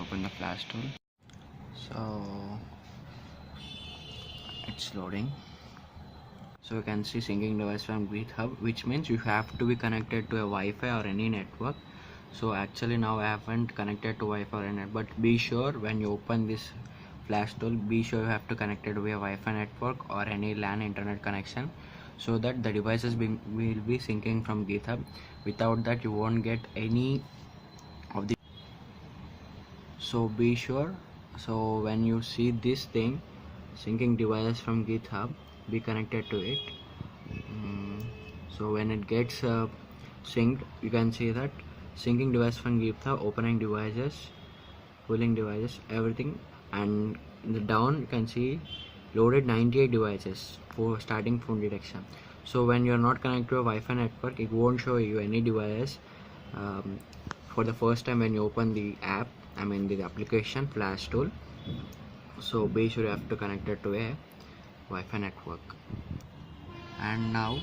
open the Flashtool. So it's loading. So you can see syncing device from GitHub, which means you have to be connected to a Wi-Fi or any network. So actually now I haven't connected to Wi-Fi or any, but be sure when you open this Flashtool, be sure you have to connect it to a Wi-Fi network or any LAN internet connection, so that the devices will be syncing from GitHub. Without that you won't get any of the. So be sure, so when you see this thing, syncing devices from GitHub, be connected to it. So when it gets synced, you can see that syncing device from GitHub, opening devices, pulling devices, everything, and in the down you can see loaded 98 devices for starting phone detection. So when you're not connected to a Wi-Fi network, it won't show you any device for the first time when you open the app, the application Flashtool. So be sure you have to connect it to a Wi-Fi network. And now